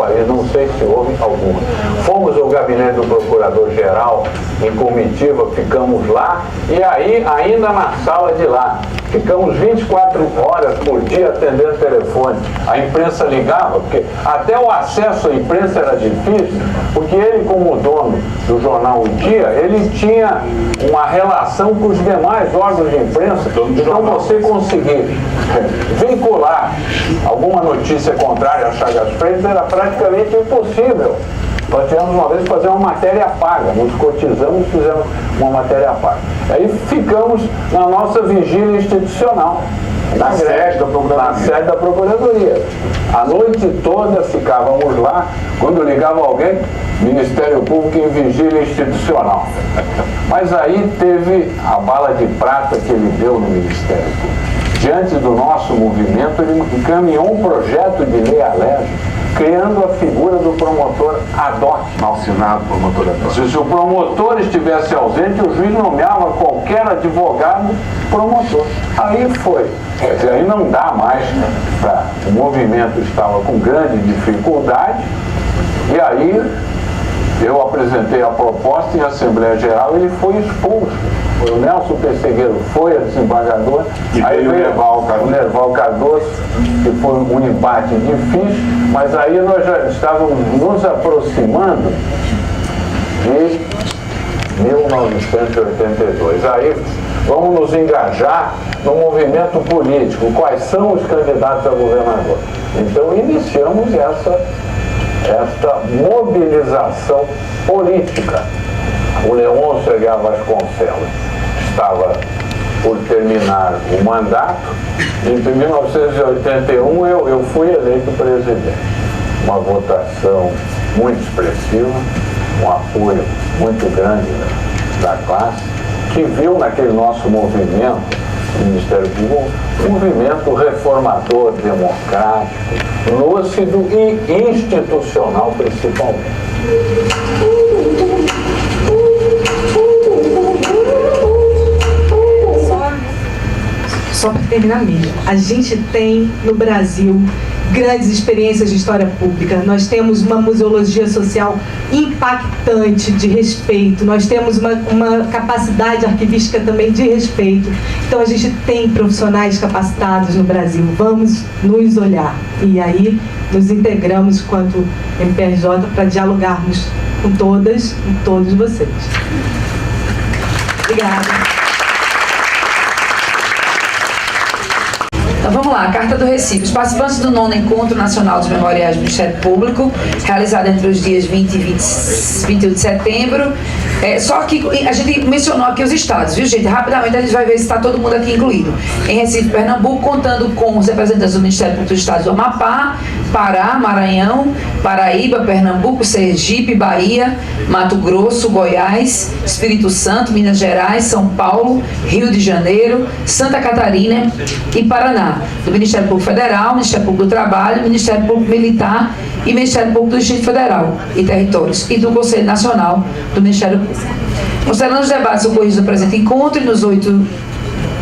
país, não sei se houve alguma. Fomos ao gabinete do Procurador-Geral em comitiva, ficamos lá, e aí, ainda na sala de lá, ficamos 24 horas por dia atendendo telefone. A imprensa ligava, porque até o acesso à imprensa era difícil, porque ele, como dono do jornal O Dia, ele tinha uma relação com os demais órgãos de imprensa. Então você conseguir vincular alguma notícia contrária a Chagas Freitas era praticamente impossível. Nós tivemos uma vez fazer uma matéria paga, nos cotizamos e fizemos uma matéria paga. Aí ficamos na nossa vigília institucional, na sede da Procuradoria. A noite toda ficávamos lá, quando ligava alguém, Ministério Público em vigília institucional. Mas aí teve a bala de prata que ele deu no Ministério Público. Diante do nosso movimento, ele encaminhou um projeto de lei alérgica, criando a figura do promotor ad hoc. Malsinado promotor ad hoc. Se o promotor estivesse ausente, o juiz nomeava qualquer advogado promotor. Aí foi. Quer dizer, aí não dá mais para... O movimento estava com grande dificuldade, e aí eu apresentei a proposta em Assembleia Geral e ele foi expulso. O Nelson Pessegueiro foi a desembargadora, aí veio o Nerval Cardoso, que foi um embate difícil, mas aí nós já estávamos nos aproximando de 1982. Aí vamos nos engajar no movimento político. Quais são os candidatos a governador? Então iniciamos esta mobilização política. O Leôncio Aguiar Vasconcelos estava por terminar o mandato. Em 1981 eu fui eleito presidente. Uma votação muito expressiva, um apoio muito grande da classe, que viu naquele nosso movimento, o Ministério Público, um movimento reformador, democrático, lúcido e institucional principalmente. Só para terminar mesmo, a gente tem no Brasil grandes experiências de história pública, nós temos uma museologia social impactante de respeito, nós temos uma capacidade arquivística também de respeito, então a gente tem profissionais capacitados no Brasil, vamos nos olhar e aí nos integramos quanto MPRJ para dialogarmos com todas e todos vocês. Obrigada. Então vamos lá, a Carta do Recife. Os participantes do 9º Encontro Nacional dos Memoriais do Ministério Público, realizado entre os dias 20 e 21 de setembro. Só que a gente mencionou aqui os estados, viu, gente? Rapidamente a gente vai ver se está todo mundo aqui incluído. Em Recife, Pernambuco, contando com os representantes do Ministério Público do Estado do Amapá, Pará, Maranhão, Paraíba, Pernambuco, Sergipe, Bahia, Mato Grosso, Goiás, Espírito Santo, Minas Gerais, São Paulo, Rio de Janeiro, Santa Catarina e Paraná. Do Ministério Público Federal, Ministério Público do Trabalho, Ministério Público Militar e Ministério Público do Distrito Federal e Territórios e do Conselho Nacional do Ministério Público. Considerando os debates ocorridos no presente encontro e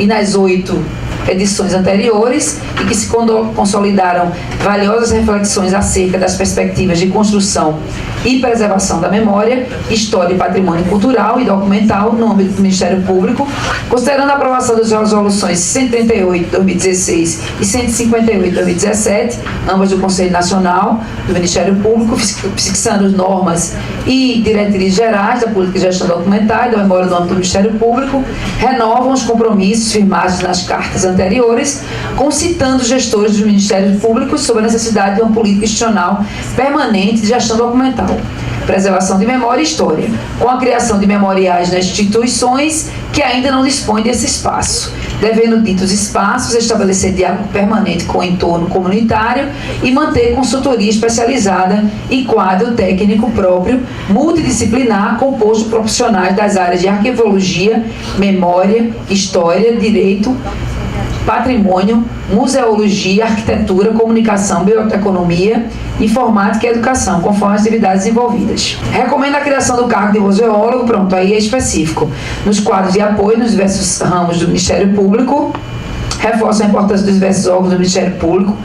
nas 8 edições anteriores e que se consolidaram valiosas reflexões acerca das perspectivas de construção e preservação da memória, história e patrimônio cultural e documental no âmbito do Ministério Público, considerando a aprovação das resoluções 138 de 2016 e 158 de 2017, ambas do Conselho Nacional do Ministério Público, fixando normas e diretrizes gerais da política de gestão documental e da memória no âmbito do Ministério Público, renovam os compromissos firmados nas cartas anteriores, concitando os gestores dos Ministérios Públicos sobre a necessidade de uma política institucional permanente de gestão documental, preservação de memória e história, com a criação de memoriais nas instituições que ainda não dispõem desse espaço, devendo ditos espaços estabelecer diálogo permanente com o entorno comunitário e manter consultoria especializada e quadro técnico próprio, multidisciplinar, composto de profissionais das áreas de arquivologia, memória, história, direito, patrimônio, museologia, arquitetura, comunicação, bioeconomia, informática e educação, conforme as atividades envolvidas. Recomendo a criação do cargo de museólogo, pronto, aí é específico, nos quadros de apoio nos diversos ramos do Ministério Público, reforça a importância dos diversos órgãos do Ministério Público,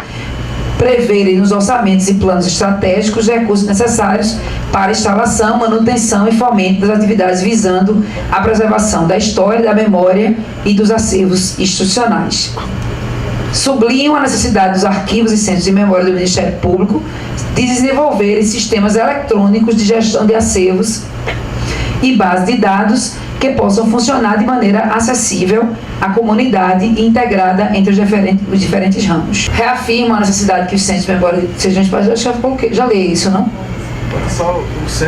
preverem nos orçamentos e planos estratégicos os recursos necessários para a instalação, manutenção e fomento das atividades visando a preservação da história, da memória e dos acervos institucionais. Sublinham a necessidade dos arquivos e centros de memória do Ministério Público de desenvolverem sistemas eletrônicos de gestão de acervos e bases de dados que possam funcionar de maneira acessível à comunidade e integrada entre os diferentes ramos. Reafirma a necessidade que os centros de memória sejam espaços. Já li isso, não?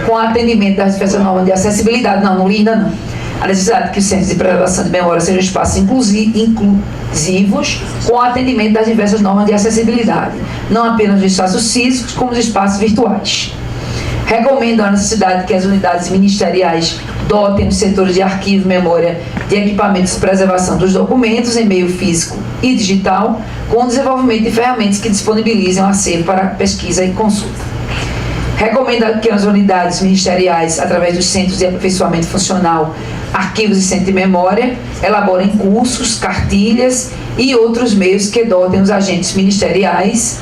Com atendimento das diversas normas de acessibilidade. Não li ainda não. A necessidade que os centros de preservação de memória sejam espaços inclusivos com atendimento das diversas normas de acessibilidade, não apenas os espaços físicos, como os espaços virtuais. Recomendam a necessidade que as unidades ministeriais dotem os setores de arquivo e memória de equipamentos de preservação dos documentos em meio físico e digital, com o desenvolvimento de ferramentas que disponibilizem o acervo para pesquisa e consulta. Recomenda que as unidades ministeriais, através dos centros de aperfeiçoamento funcional, arquivos e centros de memória, elaborem cursos, cartilhas e outros meios que dotem os agentes ministeriais,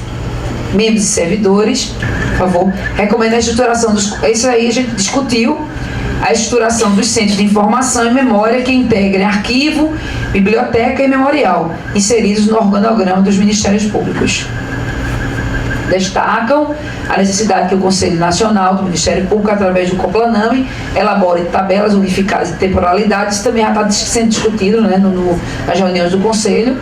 membros e servidores, por favor. Recomenda a estruturação dos... Isso aí a gente discutiu, a estruturação dos centros de informação e memória que integrem arquivo, biblioteca e memorial, inseridos no organograma dos Ministérios Públicos. Destacam a necessidade que o Conselho Nacional do Ministério Público, através do COPLANAME, elabore tabelas unificadas de temporalidade. Isso também já está sendo discutido, né, nas reuniões do Conselho.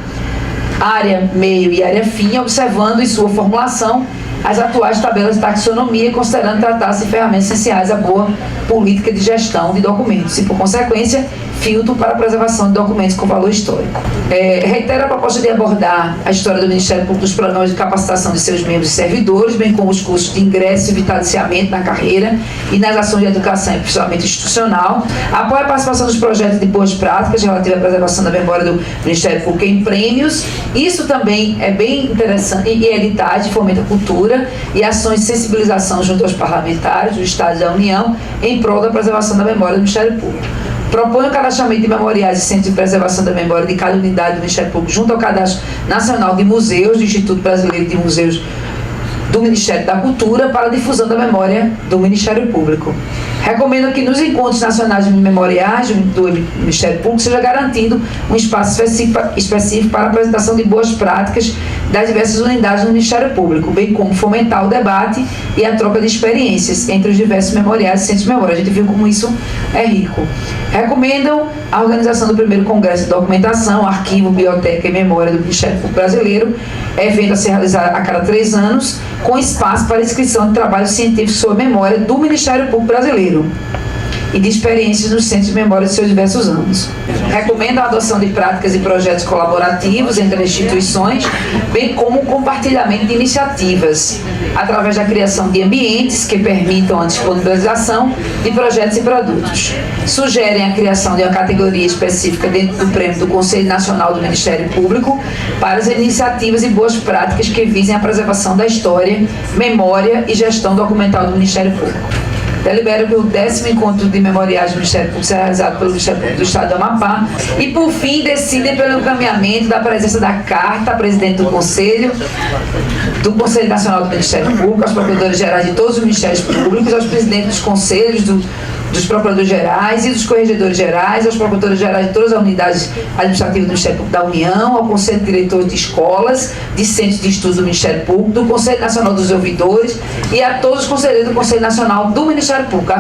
Área meio e área fim, observando em sua formulação as atuais tabelas de taxonomia, considerando tratar-se de ferramentas essenciais à boa política de gestão de documentos e, por consequência, filtro para a preservação de documentos com valor histórico. Reitera a proposta de abordar a história do Ministério Público dos programas de capacitação de seus membros e servidores, bem como os cursos de ingresso e vitaliciamento na carreira e nas ações de educação e aperfeiçoamento institucional. Apoia a participação dos projetos de boas práticas relativas à preservação da memória do Ministério Público em prêmios. Isso também é bem interessante, e editais de fomento à cultura e ações de sensibilização junto aos parlamentares do Estado e da União em prol da preservação da memória do Ministério Público. Propõe o cadastramento de memoriais e centros de preservação da memória de cada unidade do Ministério Público junto ao Cadastro Nacional de Museus do Instituto Brasileiro de Museus do Ministério da Cultura para a difusão da memória do Ministério Público. Recomendo que nos encontros nacionais de memoriais do Ministério Público seja garantido um espaço específico para a apresentação de boas práticas das diversas unidades do Ministério Público, bem como fomentar o debate e a troca de experiências entre os diversos memoriais e centros de memória. A gente viu como isso é rico. Recomendam a organização do primeiro Congresso de Documentação, Arquivo, Biblioteca e Memória do Ministério Público Brasileiro, evento a ser realizado a cada 3 anos, com espaço para inscrição de trabalhos científicos sobre memória do Ministério Público Brasileiro e de experiências nos centros de memória de seus diversos anos. Recomenda a adoção de práticas e projetos colaborativos entre as instituições, bem como o compartilhamento de iniciativas, através da criação de ambientes que permitam a disponibilização de projetos e produtos. Sugerem a criação de uma categoria específica dentro do Prêmio do Conselho Nacional do Ministério Público para as iniciativas e boas práticas que visem a preservação da história, memória e gestão documental do Ministério Público. Delibera que o 10º encontro de memoriais do Ministério Público será realizado pelo Ministério Público do Estado do Amapá e, por fim, decidem pelo encaminhamento da presença da carta à presidente do Conselho Nacional do Ministério Público, aos procuradores-gerais de todos os Ministérios Públicos, aos presidentes dos conselhos, dos procuradores-gerais e dos corregedores-gerais, aos procuradores-gerais de todas as unidades administrativas do Ministério Público da União, ao Conselho Diretor de Escolas, de Centros de Estudos do Ministério Público, do Conselho Nacional dos Ouvidores e a todos os conselheiros do Conselho Nacional do Ministério Público.